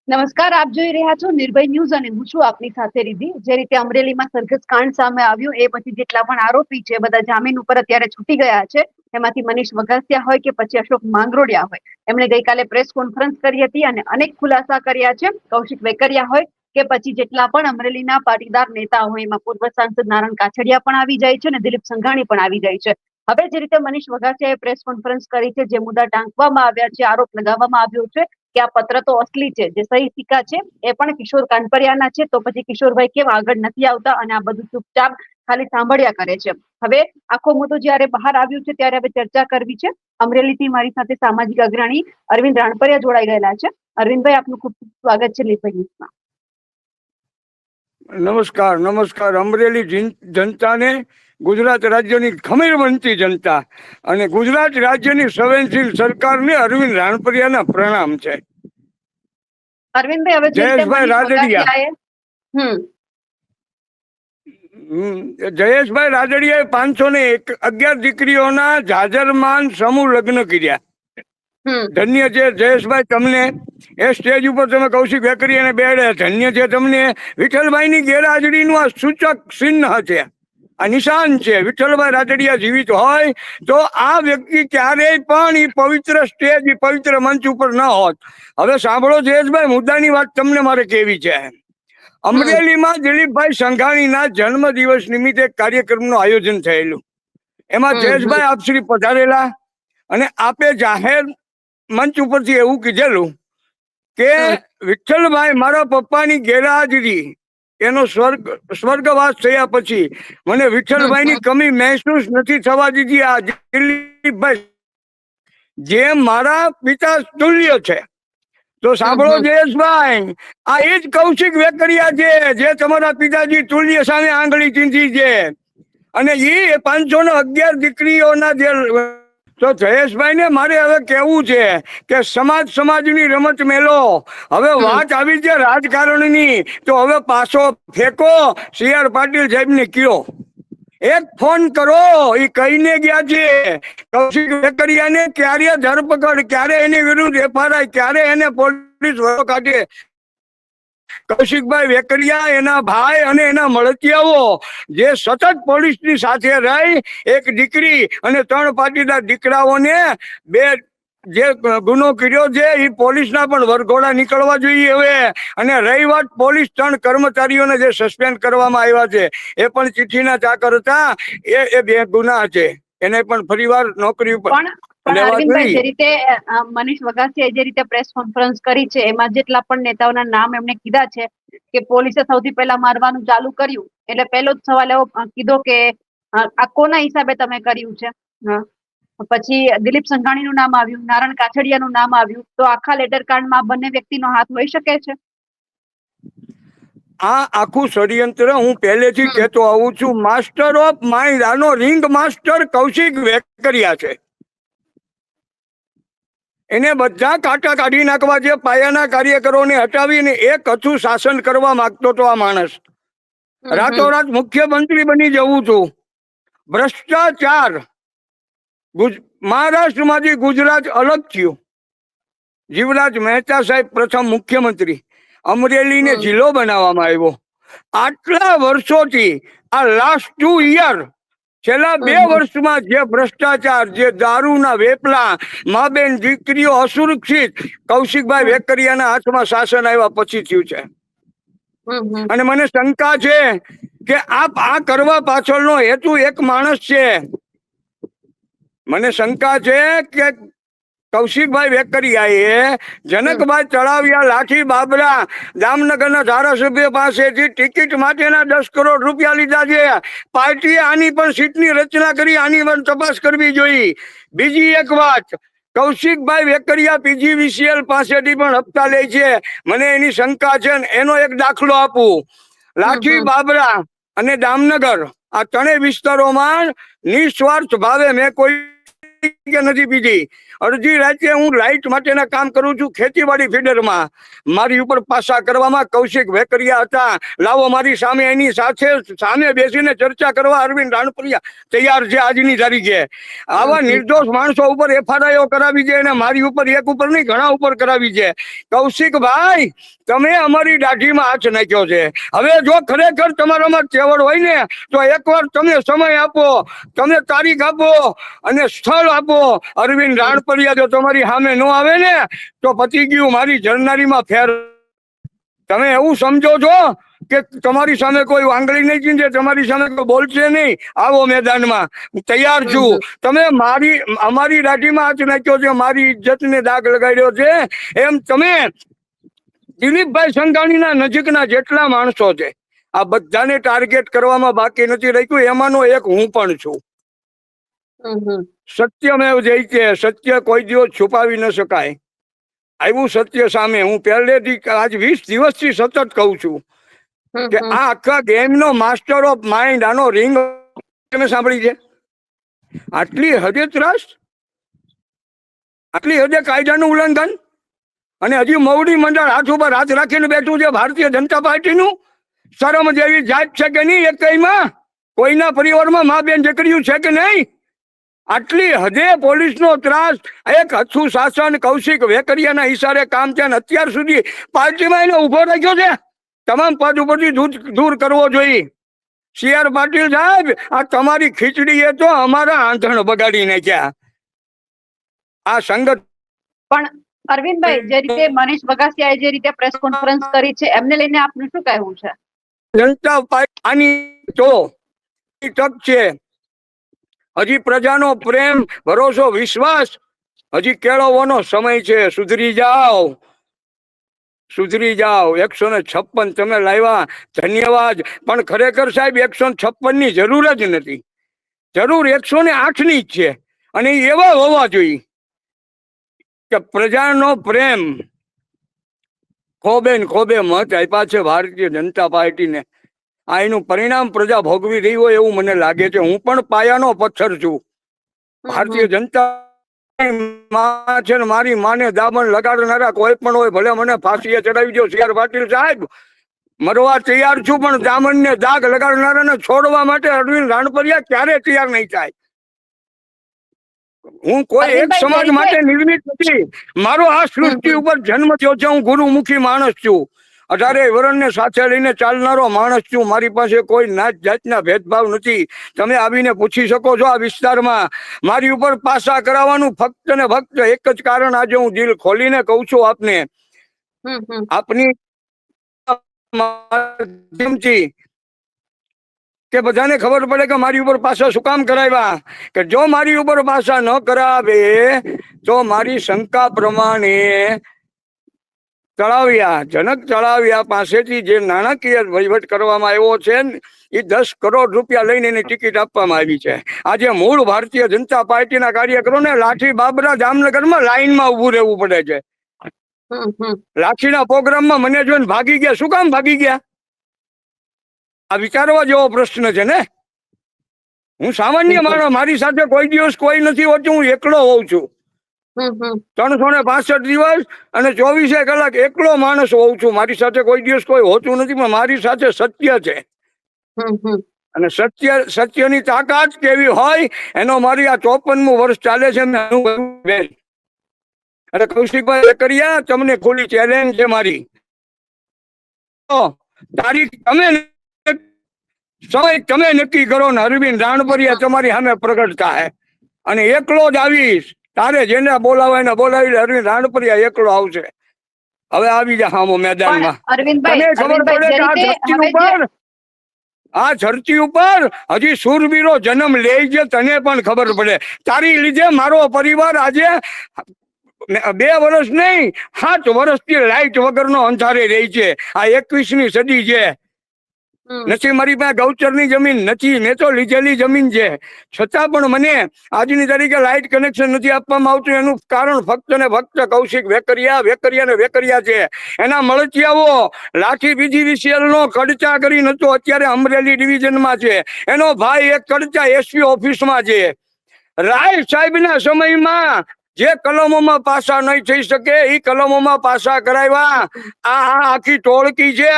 નમસ્કાર, આપ જોઈ રહ્યા છો નિર્ભય ન્યૂઝ અને હું છું આપની સાથે રિધિ. જે રીતે અમરેલીમાં સરઘસ કાંડ સામે આવ્યું એ પછી જેટલા પણ આરોપી છે બધા જામીન ઉપર અત્યારે છૂટી ગયા છે. એમાંથી મનીષ વગાસિયા હોય કે પછી અશોક માંગરોડિયા હોય, એમણે ગઈકાલે પ્રેસ કોન્ફરન્સ કરી હતી અને અનેક ખુલાસા કર્યા છે. કૌશિક વેકરિયા હોય કે પછી જેટલા પણ અમરેલીના પાટીદાર નેતા હોય, એમાં પૂર્વ સાંસદ નારણ કાછડિયા પણ આવી જાય છે અને દિલીપ સંઘાણી પણ આવી જાય છે. હવે જે રીતે મનીષ વગાસિયાએ પ્રેસ કોન્ફરન્સ કરી છે, જે મુદ્દા ટાંકવામાં આવ્યા છે, આરોપ લગાવવામાં આવ્યો છે કે આ પત્ર તો અસલી છે, જે સહી સિક્કા છે એ પણ કિશોર કાનપરિયાના છે, તો પછી કિશોરભાઈ કેમ આગળ નથી આવતા અને આ બધું ચૂપચાપ ખાલી સાંભળ્યા કરે છે. હવે આખો મુદ્દો જયારે બહાર આવ્યું છે ત્યારે હવે ચર્ચા કરવી છે. અમરેલીથી મારી સાથે સામાજિક અગ્રણી અરવિંદ રાણપરિયા જોડાઈ ગયેલા છે. અરવિંદભાઈ, આપનું ખૂબ ખૂબ સ્વાગત છે નિર્ભય ન્યૂઝમાં. નમસ્કાર. નમસ્કાર. અમરેલી જનતાને, ગુજરાત રાજ્યની ખમીર બનતી જનતા અને ગુજરાત રાજ્યની સંવેદનશીલ સરકારને અરવિંદ રાણપરિયાના પ્રણામ છે. અરવિંદભાઈ, હવે જે રીતે જયેશભાઈ મનીષ રાદડિયા જયેશભાઈ રાદડિયાએ 511 દીકરીઓના જાજરમાન સમૂહ લગ્ન કર્યા. ધન્ય છે જયેશભાઈ તમને એ સ્ટેજ ઉપર તમે કૌશિક વેકરિયાને બેડે. ધન્ય છે તમને વિઠ્ઠલભાઈની ગેરહાજરીનું આ સૂચક ચિહ્ન છે, આ નિશાન છે. વિઠ્ઠલભાઈ રાદડિયા જીવિત હોય તો આ વ્યક્તિ ક્યારેય પણ એ પવિત્ર સ્ટેજ, એ પવિત્ર મંચ ઉપર ન હોત. હવે સાંભળો જયેશભાઈ, મુદ્દાની વાત તમને મારે કેવી છે. અમરેલીમાં દિલીપભાઈ સંઘાણીના જન્મ દિવસ નિમિત્તે કાર્યક્રમનું આયોજન થયેલું. એમાં જયેશભાઈ આપશ્રી પધારેલા અને આપે જાહેર મંચ ઉપરથી એવું કીધેલું કે વિઠ્ઠલભાઈ, મારા પપ્પાની ગેરહાજરી, એનો સ્વર્ગવાસ થયા પછી મને વિઠ્ઠલભાઈની કમી મહેસૂસ નથી થવા દીધી. આ દિલીપભાઈ જે મારા પિતા તુલ્ય છે. તો સાંભળો જયેશભાઈ, આ એ જ કૌશિક વેકરિયા છે જે તમારા પિતાજી તુલ્ય સામે આંગળી ચીંધી છે અને એ 511 દીકરીઓના જે. તો જયેશભાઈ ને મારે હવે કેવું છે કે સમાજની રમત મેલો. હવે વાત આવી છે રાજકારણની, તો હવે પાછો ફેંકો. CR પાટીલ સાહેબ ને કયો એક ફોન કરો, એ કહીને ગયા છે કૌશિક વેકરિયાને ક્યારે ધરપકડ, ક્યારે એની વિરુદ્ધ FRI, ક્યારે એને પોલીસ કાઢે. કૌશિકભાઈ વેકરિયા, એના ભાઈ અને એના મળતિયાઓ જે સતત પોલીસની સાથે રહી એક દીકરી અને 3 પાટીદાર દીકરાઓને જે ગુનો કર્યો છે એ પોલીસના પણ વરઘોડા નીકળવા જોઈએ હવે. અને રહી વાત પોલીસ 3 કર્મચારીઓને જે સસ્પેન્ડ કરવામાં આવ્યા છે, એ પણ ચિઠ્ઠીના ચાકર હતા. એ 2 ગુના છે, એને પણ ફરીવાર નોકરી ઉપર લેવા અરવિંદભાઈ, જે જોઈએ. રીતે મનીષ વગાસિયાએ જે રીતે પ્રેસ કોન્ફરન્સ કરી છે, એમાં જેટલા પણ નેતાઓના નામ એમણે કીધા છે કે પોલીસે સૌથી પહેલા મારવાનું ચાલુ કર્યું, એટલે પહેલો જ સવાલ એવો કીધો કે આ કોના હિસાબે તમે કર્યું છે. પછી દિલીપ સંઘાણીનું નામ આવ્યું, નારણ કાછડિયાનું નામ આવ્યું. તો આખા લેટરકાંડમાં બંને વ્યક્તિનો હાથ હોઈ શકે છે. આ આખું ષડયંત્ર હું પહેલેથી કહેતો આવું છું. માસ્ટર ઓફ માઇન્ડ, આનો રિંગ માસ્ટર કૌશિક વેકરિયા છે. એને બધા કાંટા કાઢી નાખવા છે. પાયાના કાર્યકરોને હટાવીને એક હતું શાસન કરવા માંગતો હતો આ માણસ. રાતોરાત મુખ્યમંત્રી બની જવું છું. ભ્રષ્ટાચાર. મહારાષ્ટ્રમાંથી ગુજરાત અલગ થયું. જીવરાજ મહેતા સાહેબ પ્રથમ મુખ્યમંત્રી. અમરેલીને જિલ્લો બનાવવામાં આવ્યો. આટલા વર્ષોથી આ લાસ્ટ 2 યર, છેલ્લા 2 વર્ષમાં જે ભ્રષ્ટાચાર, જે દારૂના વેપલા, મા બેન દીકરીઓ અસુરક્ષિત, કૌશિકભાઈ વેકરિયાના હાથમાં શાસન આવ્યા પછી થયું છે. અને મને શંકા છે કે આ કરવા પાછળનો હેતુ એક માણસ છે. મને શંકા છે કે કૌશિકભાઈ વેકરિયાએ જનકભાઈ તળાવિયા, લાઠી બાબરા, જામનગરના ધારાસભ્ય પાસેથી ટિકિટ માટેના 10 કરોડ રૂપિયા લીધા છે. પાર્ટીએ આની પણ સીટની રચના કરી, આની પણ તપાસ કરવી જોઈએ. બીજી એક વાત, કૌશિકભાઈ વેકરિયા PGVCL પાસેથી પણ હપ્તા લે છે. મને એની શંકા છે. એનો એક દાખલો આપું. લાઠી બાબરા અને દામનગર, આ 3 વિસ્તારોમાં નિસ્વાર્થ ભાવે મેં કોઈ નથી પીધી. અડધી રાતે હું લાઇટ માટેના કામ કરું છું ખેતીવાડી ફીડરમાં. મારી ઉપર પાસા કરવામાં કૌશિક વેકરિયા હતા. લાવો મારી સામે એની સામે બેસીને ચર્ચા કરવા અરવિંદ રાણપરિયા તૈયાર છે આજની તારીખે. આવા નિર્દોષ માણસો ઉપર FIR કરાવી છે અને મારી ઉપર એક ઉપર નહીં ઘણા ઉપર કરાવી છે. કૌશિકભાઈ, તમે અમારી દાઢીમાં હાથ નાખ્યો છે. હવે જો ખરેખર તમારામાં તેવડ હોય ને તો એકવાર તમે સમય આપો, તમે તારીખ આપો અને સ્થળ આપો. અરવિંદ રાણપરિયા જો તમારી સામે ન આવે ને તો પતી ગયું મારી જરનારીમાં ફેર. તમે એવું સમજો છો કે તમારી સામે કોઈ આંગળી નહીં છે, તમારી સામે કોઈ બોલશે નહીં. આવો મેદાનમાં હું તૈયાર છું. તમે અમારી દાઢીમાં હાથ નાખ્યો છે, મારી ઇજ્જતને દાગ લગાડ્યો છે. એમ તમે દિલીપભાઈ સંઘાણીના નજીકના જેટલા માણસો છે આ બધાને ટાર્ગેટ કરવામાં બાકી નથી રાખ્યું. એમાંનો એક હું પણ છું. સત્યમેવ જયતે, સત્ય કોઈ દિવસ છુપાવી ન શકાય. આવ્યું સત્ય સામે. હું પહેલેથી આજ 20 દિવસથી સતત કહું છું કે આ આખા ગેમનો માસ્ટર ઓફ માઇન્ડ, આનો રિંગ તમે સાંભળી છે. આટલી હદે ત્રાસ, આટલી હદે કાયદાનું ઉલ્લંઘન, અને હજી મવડી મંડળ હાથ ઉપર હાથ રાખીને બેઠું છે ભારતીય જનતા પાર્ટીનું. શરમ જેવી જાત છે કે નહીં એકમાં? કોઈના પરિવારમાં મા બેન દીકરીઓ છે કે નહીં? આટલી હદે પોલીસનો ત્રાસ, એક હથું શાસન કૌશિક વેકરિયાના ઈશારે કામ છે. અત્યાર સુધી પાર્ટીમાં એને ઉભો રાખ્યો છે. તમામ પદ ઉપરથી દૂર કરવો જોઈએ. CR પાટીલ સાહેબ, આ તમારી ખીચડીએ તો અમારા આંધણ બગાડી નાખ્યા. આ સંગત પણ અરવિંદભાઈ, જે રીતે મનીષ વગાસિયાએ જે રીતે પ્રેસ કોન્ફરન્સ કરી છે એમને લઈને આપનું શું કહેવું છે? જનતા પાર્ટી આની તો તક છે. હજી પ્રજાનો પ્રેમ, ભરોસો, વિશ્વાસ હજી કેળવવાનો સમય છે. સુધરી જાઓ, સુધરી જાઓ. 156 તમે લાવ્યા, ધન્યવાદ. પણ ખરેખર સાહેબ 156 ની જરૂર જ નથી. જરૂર 108 ની જ છે. અને એવા હોવા જોઈએ કે પ્રજાનો પ્રેમ ખોબે ને ખોબે મત આપ્યા છે ભારતીય જનતા પાર્ટીને. આ એનું પરિણામ પ્રજા ભોગવી રહી હોય એવું મને લાગે છે. હું પણ પાયાનો પથ્થર છું. ભારતીય જનતા માં છે ને મારી માને દામન લગાડનારા કોઈ પણ હોય, ભલે મને ફાંસીએ ચડાવી દો CR પાટીલ સાહેબ, મરવા તૈયાર છું. પણ દામનને દાગ લગાડનારાને છોડવા માટે અરવિંદ રાણપરિયા ક્યારે તૈયાર નહીં થાય. હું કોઈ એક સમાજ માટે નિર્મિત નથી. મારો આ સૃષ્ટિ ઉપર જન્મ થયો છે. હું ગુરુમુખી માણસ છું. 18 વર્ષને સાથે લઈને ચાલનારો માણસ છું. મારી પાસે કોઈ નાત જાતના ભેદભાવ નથી. તમે આવીને પૂછી શકો છો આ વિસ્તારમાં. મારી ઉપર પાસા કરાવવાનું ફક્ત ને ફક્ત એક જ કારણ આજે હું દિલ ખોલીને કહું છું આપને. આપની માધ્યમથી કે બધાને ખબર પડે કે મારી ઉપર પાસા શું કામ કરાવ્યા. કે જો મારી ઉપર પાસા ન કરાવે તો મારી શંકા પ્રમાણે જનક તળાવિયા પાસેથી જે નાણાકીય વહીવટ કરવામાં આવ્યો છે એ 10 કરોડ રૂપિયા લઈને એની ટિકિટ આપવામાં આવી છે. આજે મૂળ ભારતીય જનતા પાર્ટીના કાર્યકરોને લાઠી બાબરા જામનગરમાં લાઈનમાં ઉભું રહેવું પડે છે. લાઠીના પ્રોગ્રામમાં મને જોઈને ભાગી ગયા. શું કામ ભાગી ગયા? આ વિચારવા જેવો પ્રશ્ન છે ને. હું સામાન્ય માણસ, મારી સાથે કોઈ દિવસ કોઈ નથી હોતું. હું એકલો હોઉં છું. 365 દિવસ અને 24 કલાક એકલો માણસ હોઉં છું. મારી સાથે કોઈ દિવસ કોઈ હોતું નથી. પણ મારી સાથે સત્ય છે. અને સત્યની તાકાત કેવી હોય એનો મારી આ 54મું વર્ષ ચાલે છે. મેં અનુભવ્યું. અરે કૌશિકભાઈ વેકરિયા, તમને ખુલ્લી ચેલેન્જ છે મારી. તારીખ તમે સમય તમે નક્કી કરો ને અરવિંદ રાણપરિયા તમારી સામે પ્રગટ થાય. અને એકલો જ આવીશ. તારે જેને બોલાવાય ને બોલાવી. અરવિંદ રાણપરિયા એકલો આવશે. હવે આવી જા હામો મેદાનમાં. તને ખબર પડે કે આ ધરતી ઉપર હજી શૂરવીરો જન્મ લે છે. તને પણ ખબર પડે. તારી લીધે મારો પરિવાર આજે 2 વર્ષ નહીં 7 વર્ષથી લાઈટ વગરનો અંધારે રહી છે. આ 21મી સદી છે. નથી મારી પાસે ગૌચરની જમીન નથી. મેં તો લીધેલી જમીન છે. છતાં પણ મને આજની તારીખે લાઇટ કનેક્શન નથી આપવામાં આવતું. એનું કારણ ફક્ત ને ફક્ત કૌશિક વેકરિયા છે. એના મળતિયાઓ લાઠી PGVCL નો કડચા કરી નતો, અત્યારે અમરેલી ડિવિઝનમાં છે. એનો ભાઈ એક કડચા SP ઓફિસમાં છે. રાય સાહેબના સમયમાં જે કલમોમાં પાસા નહીં થઈ શકે એ કલમોમાં પાસા કરાવ્યા. આ આખી ટોળકી છે.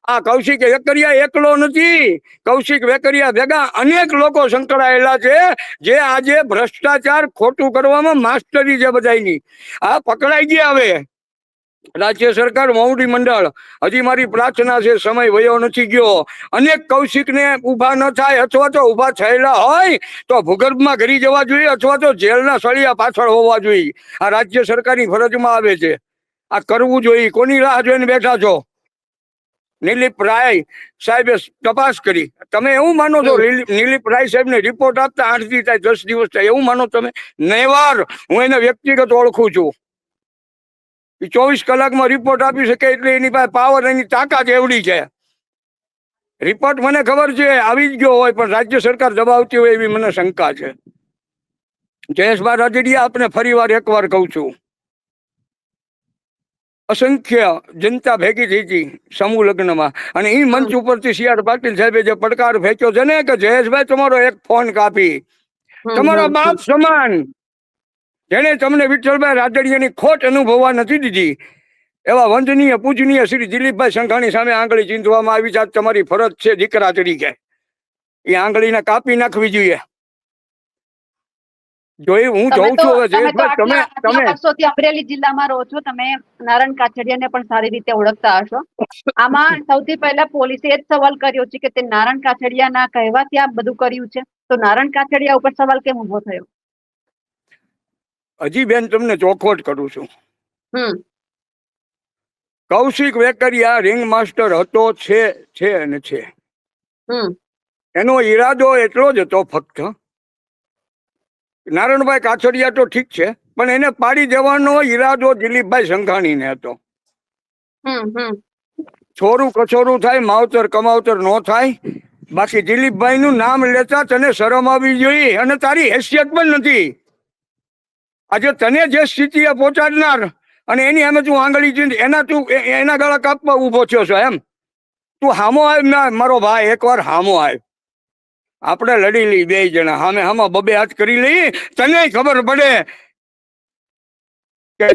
આ કૌશિક વેકરિયા એકલો નથી. કૌશિક વેકરિયા ભેગા અનેક લોકો સંકળાયેલા છે, જે આજે ભ્રષ્ટાચાર ખોટું કરવામાં માસ્ટરી છે બધાની. આ પકડાઈ ગયા. હવે રાજ્ય સરકાર, મોવડી મંડળ, હજી મારી પ્રાર્થના છે, સમય વયો નથી ગયો. અનેક કૌશિકને ઊભા ન થાય, અથવા તો ઊભા થયેલા હોય તો ભૂગર્ભમાં ઘરી જવા જોઈએ, અથવા તો જેલના સળિયા પાછળ હોવા જોઈએ. આ રાજ્ય સરકારની ફરજમાં આવે છે. આ કરવું જોઈએ. કોની રાહ જોઈને બેઠા છો? નિલીપ રાય સાહેબે તપાસ કરી. તમે એવું માનો છો નિલીપ રાય સાહેબને રિપોર્ટ આપતા 8 દી થાય, 10 દિવસ થાય, એવું માનો તમે? નેવાર. હું એને વ્યક્તિગત ઓળખું છું. 24 કલાકમાં રિપોર્ટ આપી શકે એટલે એની પાસે પાવર, એની તાકાત એવડી છે. રિપોર્ટ મને ખબર છે આવી જ ગયો હોય, પણ રાજ્ય સરકાર દબાવતી હોય એવી મને શંકા છે. જયેશભાઈ રાજડિયા, આપને ફરીવાર એકવાર કહું છું, અસંખ્ય જનતા ભેગી થઈ હતી સમૂહ લગ્નમાં, અને એ મંચ ઉપરથી CR પાટીલ સાહેબે જે પડકાર ફેંક્યો છે ને કે જયેશભાઈ તમારો એક ફોન કાપી, તમારા બાપ સમાન, જેને તમને વિઠ્ઠલભાઈ રાદડિયાની ખોટ અનુભવવા નથી દીધી, એવા વંદનીય પૂજનીય શ્રી દિલીપભાઈ સંઘાણી સામે આંગળી ચીંધવામાં આવી છે. તમારી ફરજ છે દીકરા તરીકે. એ આંગળીને કાપી નાખવી જોઈએ. હું જોઉં છું હવે જયેશભાઈ, તમે વર્ષોથી અમરેલી જિલ્લામાં રહો છો, તમે નારણ કાછડિયાને પણ સારી રીતે ઓળખતા હશો. આમાં સૌથી પહેલા પોલીસે એ જ સવાલ કર્યો છે કે તે નારણ કાછડિયાના કહેવાથી આ બધું કર્યું છે, તો નારણ કાછડિયા ઉપર સવાલ કેમ ઉભો થયો? હજી બેન તમને ચોખવટ કરું છું, કૌશિક વેકરિયા રિંગ માસ્ટર હતો, છે અને છે. એનો ઈરાદો એટલો જ હતો, ફક્ત નારણભાઈ કાછડિયા તો ઠીક છે, પણ એને પાડી દેવાનો ઈરાદો દિલીપભાઈ સંઘાણીને હતો. છોરું કછોરું થાય, માવતર કમાવતર ન થાય. બાકી દિલીપભાઈ નું નામ લેતા તને શરમ આવી જોઈએ, અને તારી હેસિયત પણ નથી. આજે તને જે સ્થિતિએ પહોંચાડનાર, અને એની સામે તું આંગળી ચીંધ, એના ગળા કાપવા ઉભો થયો છો એમ? તું હામો આવ, મારો ભાઈ, એકવાર હામો આવ. આપણે લડી લઈ બે જણા, હામે હામાં બબે હાથ કરી લઈ, તને ખબર પડે કે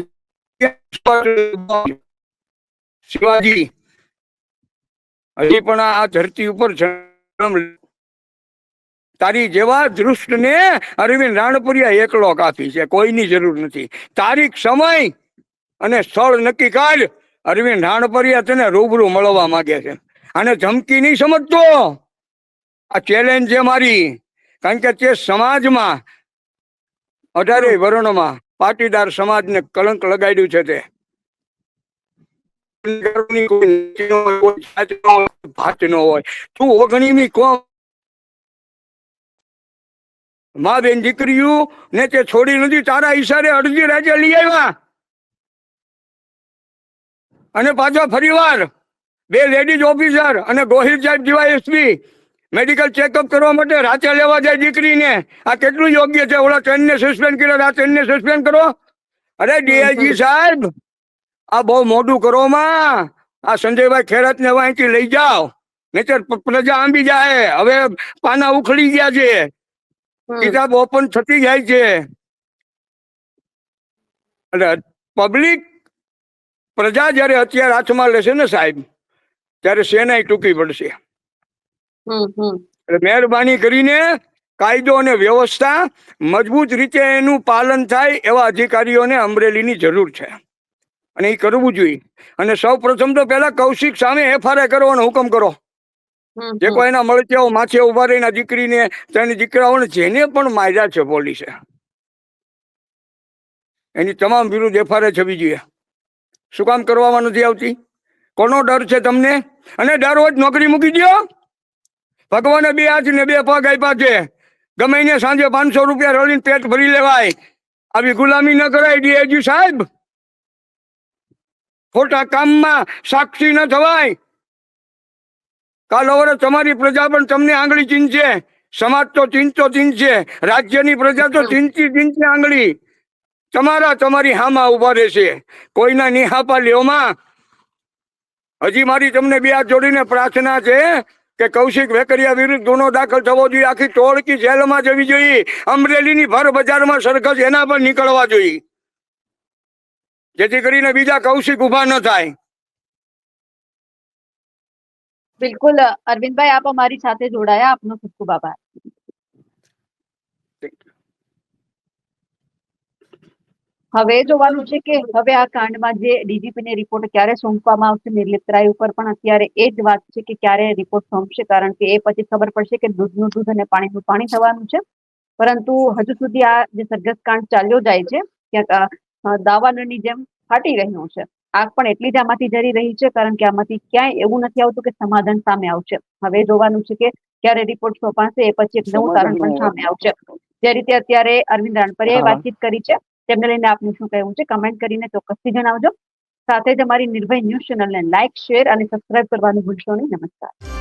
શિવાજી હજી પણ આ ધરતી ઉપર તારી જેવા દૃષ્ટને અરવિંદ રાણપુરિયા એકલો કાપી છે, કોઈની જરૂર નથી. તારીખ, સમય અને સ્થળ નક્કી કર. અરવિંદ રાણપુરિયા તને રૂબરૂ મળવા માંગે છે. અને ધમકી નહીં સમજતો, આ ચેલેન્જ છે મારી. કારણ કે તે સમાજમાં 18 વર્ણમાં પાટીદાર સમાજને કલંક લગાડ્યું છે. તે ભાત ન હોય. તું ઓગણીમી કોમ મા બેન દીકરીઓ ને તે છોડી નથી. તારા ઈશારે અડધી રાજ્ય લઈ આવ્યા, અને પાછા ફરીવાર 2 લેડીઝ ઓફિસર અને ગોહિલ સાહેબ DYSP મેડિકલ ચેકઅપ કરવા માટે રાતે લેવા જાય દીકરીને. આ કેટલું યોગ્ય છે? ઓલા 3 ને સસ્પેન્ડ કર્યા, આ 3 ને સસ્પેન્ડ કરો. અરે DIG સાહેબ, આ બહુ મોડું કરો માં. આ સંજયભાઈ ખેરાત ને અહીંથી લઈ જાઓ, નહીતર પ્રજા આંબી જાય. હવે પાના ઉખડી ગયા છે, કિતાબ ઓપન થતી જાય છે. એટલે પબ્લિક, પ્રજા જયારે હથિયાર હાથમાં લેશે ને સાહેબ, ત્યારે સેનાઈ ટૂંકી પડશે. એટલે મહેરબાની કરીને કાયદો અને વ્યવસ્થા મજબૂત રીતે એનું પાલન થાય એવા અધિકારીઓને અમરેલીની જરૂર છે, અને એ કરવું જોઈએ. અને સૌ પ્રથમ તો પેલા કૌશિક સામે FIR કરવાનો હુકમ કરો. જે કોઈ એના મળતિયાઓ માથે ઉભા રહીને દીકરીને, તેની દીકરાઓને જેને પણ માર્યા છે પોલીસે, એની તમામ વિરુદ્ધ FIR છવી જોઈએ. શું કામ કરવામાં નથી આવતી? કોનો ડર છે તમને? અને ડર હોય નોકરી મૂકી દો. ભગવાને 2 હાથ ને 2 પગ આપ્યા છે. ગમે એને સાંજે 500 રૂપિયા રળીને પેટ ભરી લેવાય. આવી ગુલામી ન કરાય DIG સાહેબ. ખોટા કામમાં સાક્ષી ન થવાય. કાલ હવે તમારી પ્રજા પણ તમને આંગળી ચીંધશે. સમાજ તો ચીંધશે, રાજ્યની પ્રજા તો ચીંધશે આંગળી. તમારી હામાં ઉભા રહેશે. કોઈના નિહાપા લ્યોમાં. હજી મારી તમને 2 હાથ જોડીને પ્રાર્થના છે, કે કૌશિક વેકરિયા વિરુદ્ધ ગુનો દાખલ થવો જોઈએ, આખી ટોળકી જેલમાં જવી જોઈએ, અમરેલીની ભર બજારમાં સરઘસ એના પર નીકળવા જોઈએ, જેથી કરીને બીજા કૌશિક ઉભા ન થાય. બિલકુલ અરવિંદભાઈ, આપ અમારી સાથે જોડાયા, આપનો ખૂબ ખૂબ આભાર. હવે જોવાનું છે કે હવે આ કાંડમાં જે ડીજીપીને રિપોર્ટ ક્યારે સોંપવામાં આવશે, નિર્લિપ્તરાય ઉપર પણ અત્યારે એ જ વાત છે કે ક્યારે રિપોર્ટ સોંપશે, કારણ કે એ પછી ખબર પડશે કે દૂધનું દૂધ અને પાણીનું પાણી થવાનું છે. પરંતુ હજુ સુધી આ જે સરઘસ કાંડ ચાલ્યો જાય છે ક્યાંક દાવાનળની જેમ ફાટી રહ્યું છે. આગ પણ એટલી જ આમાંથી જરી રહી છે, કારણ કે આમાંથી ક્યાંય એવું નથી આવતું કે સમાધાન સામે આવશે. હવે જોવાનું છે કે ક્યારે રિપોર્ટ સોંપાશે, એ પછી એક નવું તારણ પણ સામે આવશે. જે રીતે અત્યારે અરવિંદ રાણપરિયાએ વાતચીત કરી છે, તેમને લઈને આપનું શું કહેવું છે, કમેન્ટ કરીને ચોક્કસથી જણાવજો. સાથે જ અમારી નિર્ભય ન્યૂઝ ચેનલને લાઇક, શેર અને સબસ્ક્રાઇબ કરવાનું ભૂલશો નહીં. નમસ્કાર.